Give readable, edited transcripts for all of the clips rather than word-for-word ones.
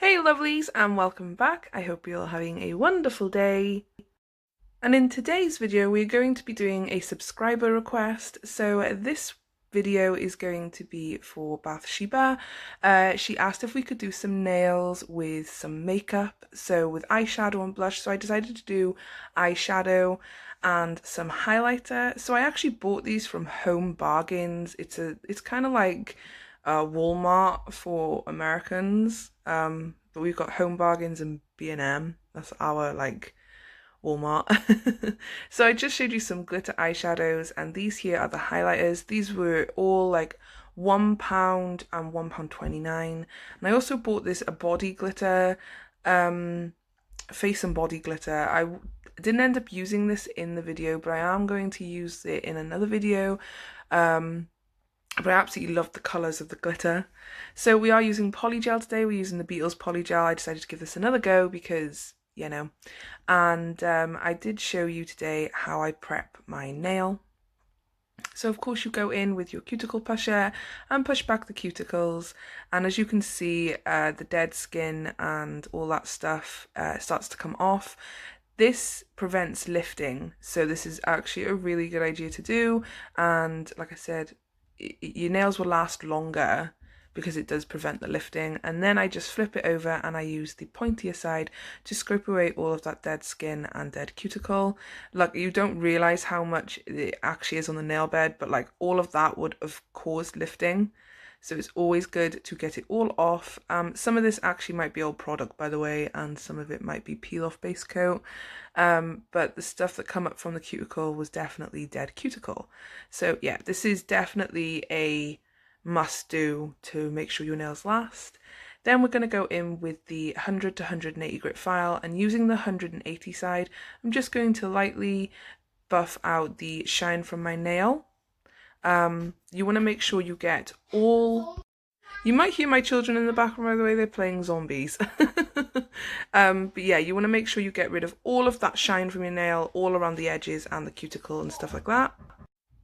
Hey lovelies, and welcome back. I hope you're all having a wonderful day. And in today's video we're going to be doing a subscriber request. So this video is going to be for Bathsheba. She asked if we could do some nails with some makeup, so with eyeshadow and blush. So I decided to do eyeshadow and some highlighter. So I actually bought these from Home Bargains. It's kind of like Walmart for Americans, but we've got Home Bargains and B&M. That's our like Walmart. So I just showed you some glitter eyeshadows, and these here are the highlighters. These were all like £1 and £1.29. And I also bought this a body glitter, face and body glitter. I didn't end up using this in the video, but I am going to use it in another video. But I absolutely love the colours of the glitter. So we are using Polygel today. We're using the Beatles Polygel. I decided to give this another go because, you know. And I did show you today how I prep my nail. So of course you go in with your cuticle pusher and push back the cuticles, and as you can see the dead skin and all that stuff starts to come off. This prevents lifting, so this is actually a really good idea to do, and like I said, your nails will last longer because it does prevent the lifting. And then I just flip it over and I use the pointier side to scrape away all of that dead skin and dead cuticle. Like, you don't realize how much it actually is on the nail bed, but like all of that would have caused lifting. So it's always good to get it all off. Some of this actually might be old product, by the way, and some of it might be peel off base coat. But the stuff that come up from the cuticle was definitely dead cuticle. So yeah, this is definitely a must do to make sure your nails last. Then we're going to go in with the 100 to 180 grit file, and using the 180 side, I'm just going to lightly buff out the shine from my nail. You want to make sure you get all... You might hear my children in the background, by the way, they're playing zombies. But yeah, you want to make sure you get rid of all of that shine from your nail, all around the edges and the cuticle and stuff like that.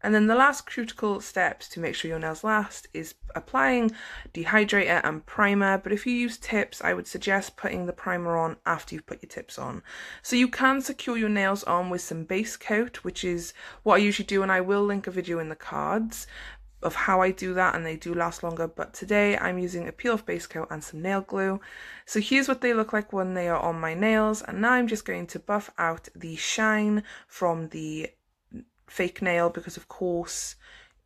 And then the last critical steps to make sure your nails last is applying dehydrator and primer. But if you use tips, I would suggest putting the primer on after you've put your tips on. So you can secure your nails on with some base coat, which is what I usually do, and I will link a video in the cards of how I do that, and they do last longer. But today I'm using a peel off base coat and some nail glue. So here's what they look like when they are on my nails, and now I'm just going to buff out the shine from the fake nail, because of course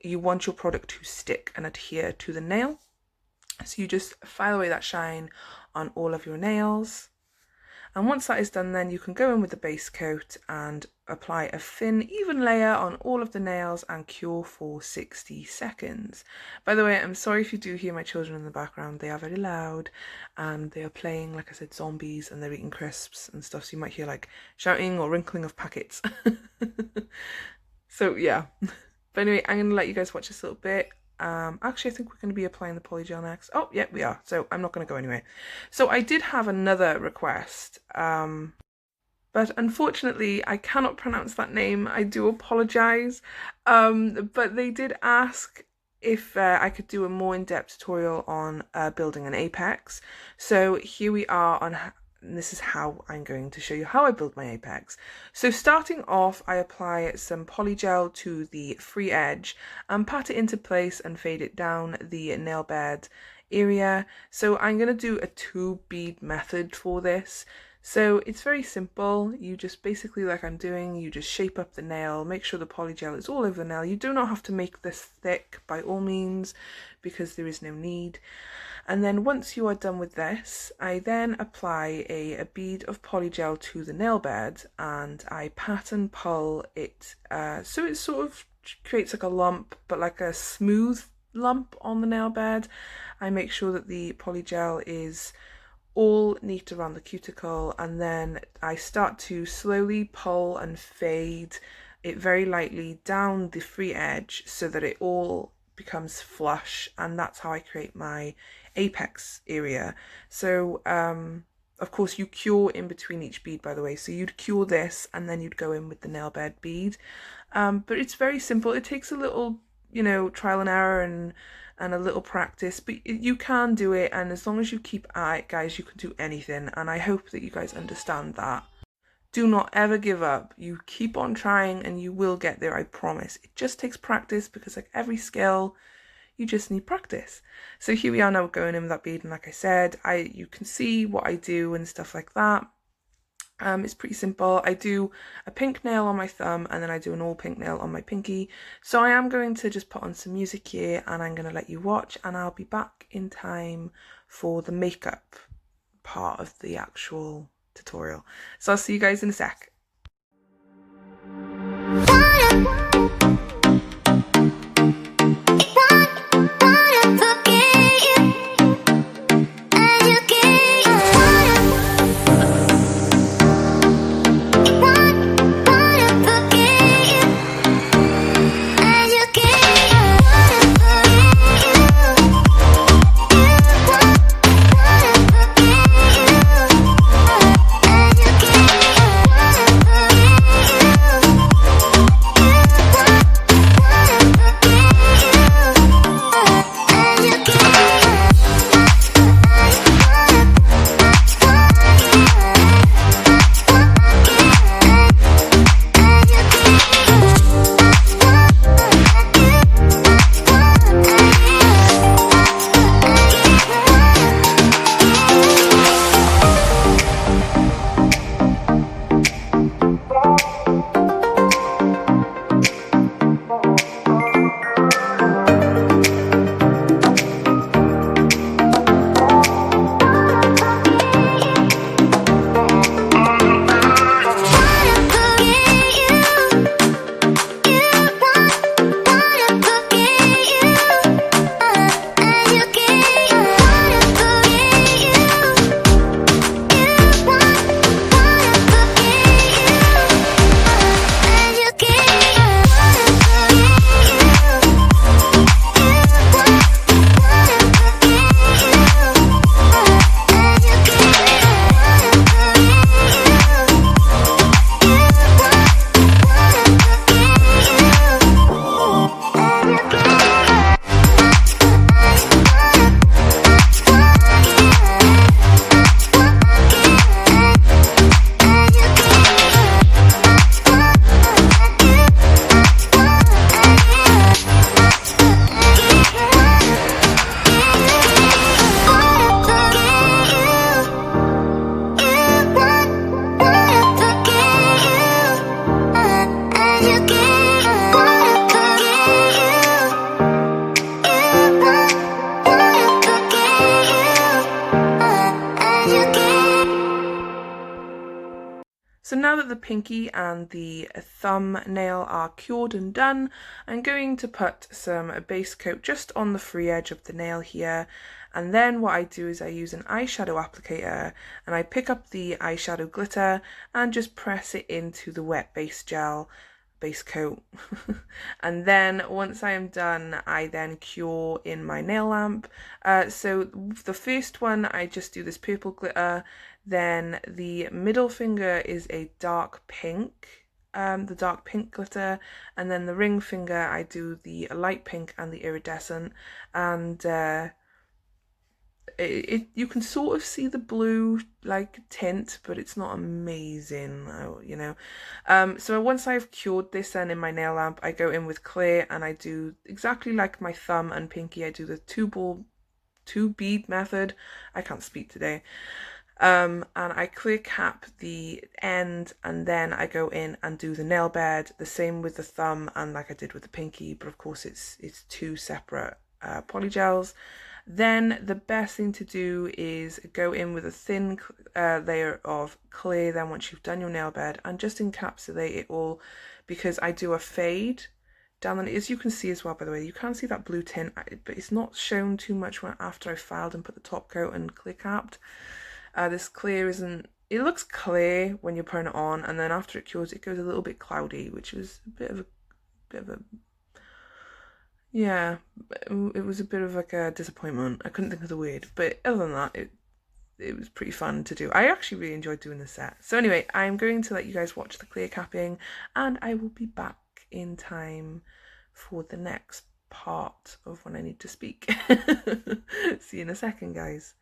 you want your product to stick and adhere to the nail. So you just file away that shine on all of your nails, and once that is done, then you can go in with the base coat and apply a thin even layer on all of the nails and cure for 60 seconds. By the way, I'm sorry if you do hear my children in the background. They are very loud and they are playing, like I said, zombies, and they're eating crisps and stuff, so you might hear like shouting or wrinkling of packets. So yeah, but anyway, I'm going to let you guys watch this little bit. Actually, I think we're going to be applying the polygel next. Oh, yeah, we are. So I'm not going to go anyway. So I did have another request, but unfortunately I cannot pronounce that name. I do apologize. But they did ask if I could do a more in-depth tutorial on building an apex. So here we are on... And this is how I'm going to show you how I build my apex. So starting off, I apply some polygel to the free edge and pat it into place and fade it down the nail bed area. So I'm going to do a 2 bead method for this. So it's very simple. You just basically, like I'm doing, you just shape up the nail, make sure the polygel is all over the nail. You do not have to make this thick by all means, because there is no need. And then once you are done with this, I then apply a bead of polygel to the nail bed, and I pat and pull it so it sort of creates like a lump, but like a smooth lump on the nail bed. I make sure that the polygel is all neat around the cuticle, and then I start to slowly pull and fade it very lightly down the free edge so that it all becomes flush, and that's how I create my apex area. So of course you cure in between each bead, by the way, so you'd cure this and then you'd go in with the nail bed bead. But it's very simple. It takes a little you know, trial and error and a little practice, but you can do it, and as long as you keep at it, guys, you can do anything, and I hope that you guys understand that. Do not ever give up. You keep on trying and you will get there, I promise. It just takes practice, because like every skill, you just need practice. So here we are now going in with that bead, and like I said, you can see what I do and stuff like that. It's pretty simple. I do a pink nail on my thumb, and then I do an all pink nail on my pinky. So I am going to just put on some music here, and I'm going to let you watch, and I'll be back in time for the makeup part of the actual tutorial. So I'll see you guys in a sec. So now that the pinky and the thumbnail are cured and done, I'm going to put some base coat just on the free edge of the nail here. And then what I do is I use an eyeshadow applicator, and I pick up the eyeshadow glitter and just press it into the wet base coat. And then once I am done, I then cure in my nail lamp. So the first one, I just do this purple glitter. Then the middle finger is a dark pink, the dark pink glitter, and then the ring finger I do the light pink and the iridescent, and you can sort of see the blue like tint, but it's not amazing, you know. So once I've cured this, then in my nail lamp I go in with clear, and I do exactly like my thumb and pinky. I do the two bead method. I can't speak today. And I clear cap the end, and then I go in and do the nail bed, the same with the thumb and like I did with the pinky, but of course it's two separate polygels. Then the best thing to do is go in with a thin layer of clear then once you've done your nail bed, and just encapsulate it all, because I do a fade down, and as you can see as well, by the way, you can see that blue tint, but it's not shown too much after I filed and put the top coat and clear capped. This clear isn't, it looks clear when you're putting it on, and then after it cures it goes a little bit cloudy, which was a bit of a yeah, it was a bit of like a disappointment. I couldn't think of the word, but other than that, it was pretty fun to do. I actually really enjoyed doing the set. So anyway, I'm going to let you guys watch the clear capping, and I will be back in time for the next part of when I need to speak. See you in a second, guys.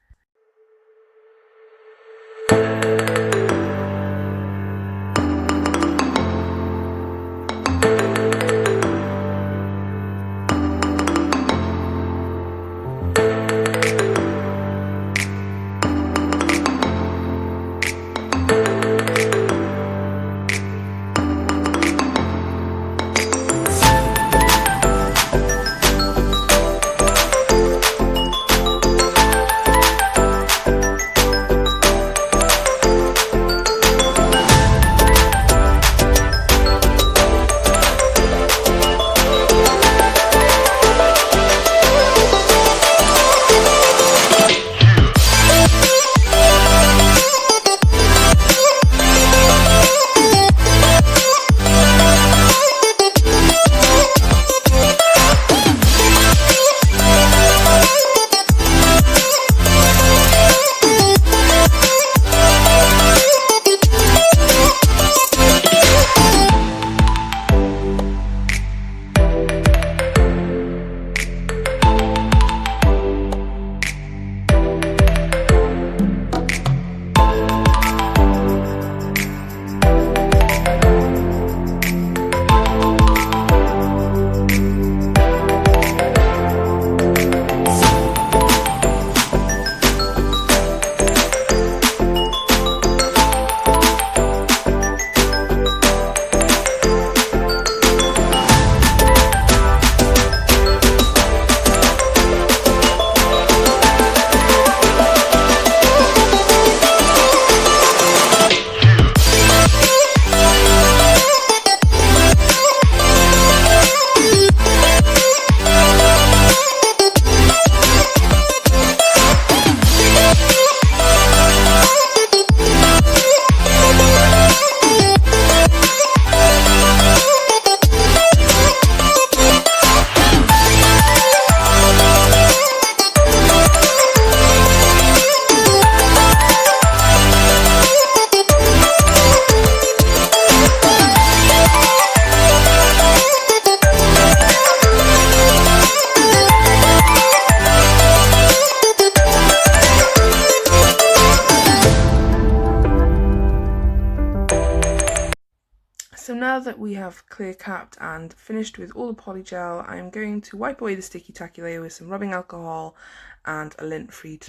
So now that we have clear capped and finished with all the polygel, I'm going to wipe away the sticky tacular with some rubbing alcohol and a lint-free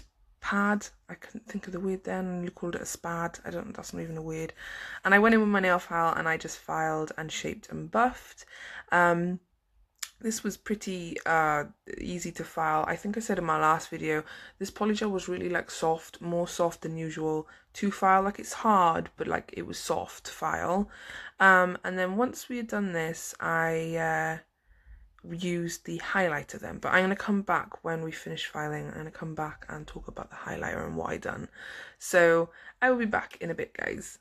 pad. I couldn't think of the word then, and you called it a spad. I don't, that's not even a word. And I went in with my nail file and I just filed and shaped and buffed. This was pretty easy to file. I think I said in my last video, this polygel was really like soft, more soft than usual to file. Like it's hard, but like it was soft to file. And then once we had done this, I used the highlighter then. But I'm going to come back when we finish filing. I'm going to come back and talk about the highlighter and what I done. So I will be back in a bit, guys.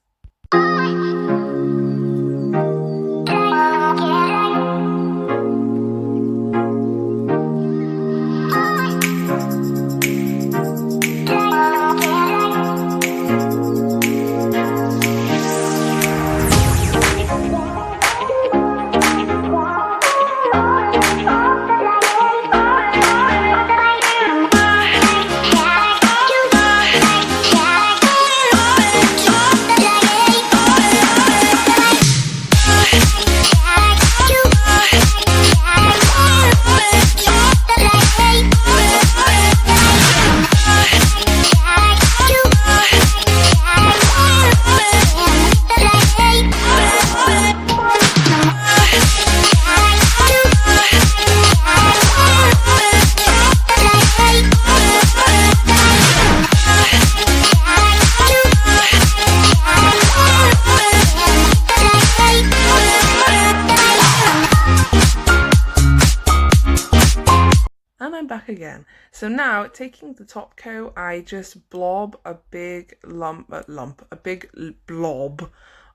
Back again. So now taking the top coat, I just blob a big blob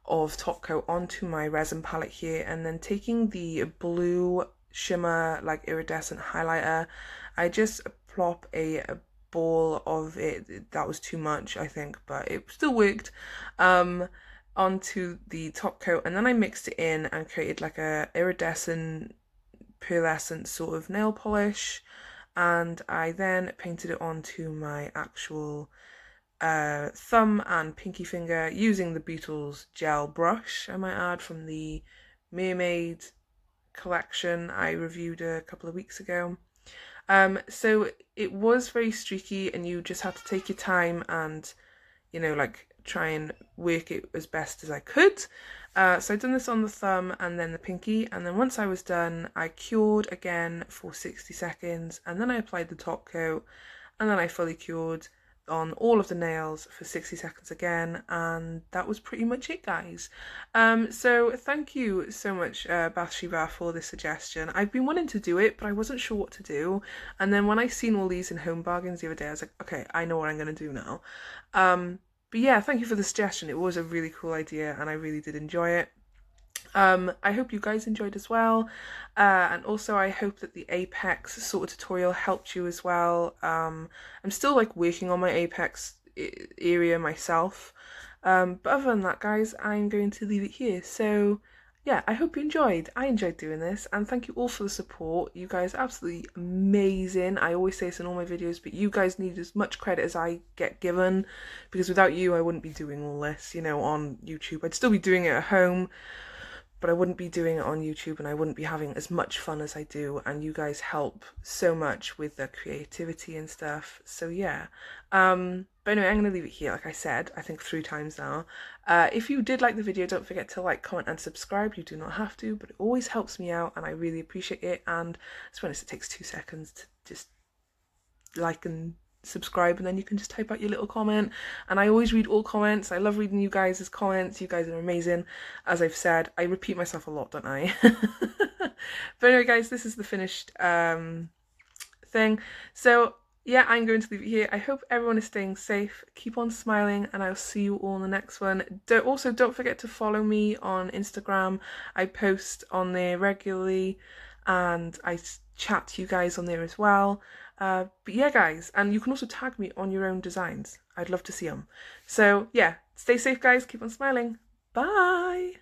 of top coat onto my resin palette here, and then taking the blue shimmer like iridescent highlighter, I just plop a ball of it. That was too much, I think, but it still worked, onto the top coat, and then I mixed it in and created like a iridescent pearlescent sort of nail polish, and I then painted it onto my actual thumb and pinky finger using the Beetles gel brush, I might add, from the Mermaid collection I reviewed a couple of weeks ago. So it was very streaky, and you just had to take your time and, you know, like try and work it as best as I could. So I'd done this on the thumb and then the pinky, and then once I was done, I cured again for 60 seconds, and then I applied the top coat, and then I fully cured on all of the nails for 60 seconds again, and that was pretty much it, guys. So thank you so much, Bathsheba, for this suggestion. I've been wanting to do it, but I wasn't sure what to do, and then when I seen all these in Home Bargains the other day, I was like, okay, I know what I'm going to do now. But yeah, thank you for the suggestion. It was a really cool idea, and I really did enjoy it. I hope you guys enjoyed as well, and also I hope that the Apex sort of tutorial helped you as well. I'm still like working on my Apex area myself, but other than that, guys, I'm going to leave it here. So yeah, I hope you enjoyed. I enjoyed doing this, and thank you all for the support. You guys are absolutely amazing. I always say this in all my videos, but you guys need as much credit as I get given, because without you I wouldn't be doing all this, you know, on YouTube. I'd still be doing it at home, but I wouldn't be doing it on YouTube, and I wouldn't be having as much fun as I do, and you guys help so much with the creativity and stuff. So yeah, but anyway, I'm going to leave it here, like I said, I think 3 times now. If you did like the video, don't forget to like, comment and subscribe. You do not have to, but it always helps me out, and I really appreciate it. And to be honest, it takes 2 seconds to just like and subscribe, and then you can just type out your little comment, and I always read all comments. I love reading you guys' comments. You guys are amazing. As I've said, I repeat myself a lot, don't I? But anyway, guys, this is the finished thing. So yeah, I'm going to leave it here. I hope everyone is staying safe. Keep on smiling, and I'll see you all in the next one. Don't forget to follow me on Instagram. I post on there regularly, and I chat to you guys on there as well. But yeah, guys, and you can also tag me on your own designs. I'd love to see them. So yeah, stay safe, guys. Keep on smiling. Bye.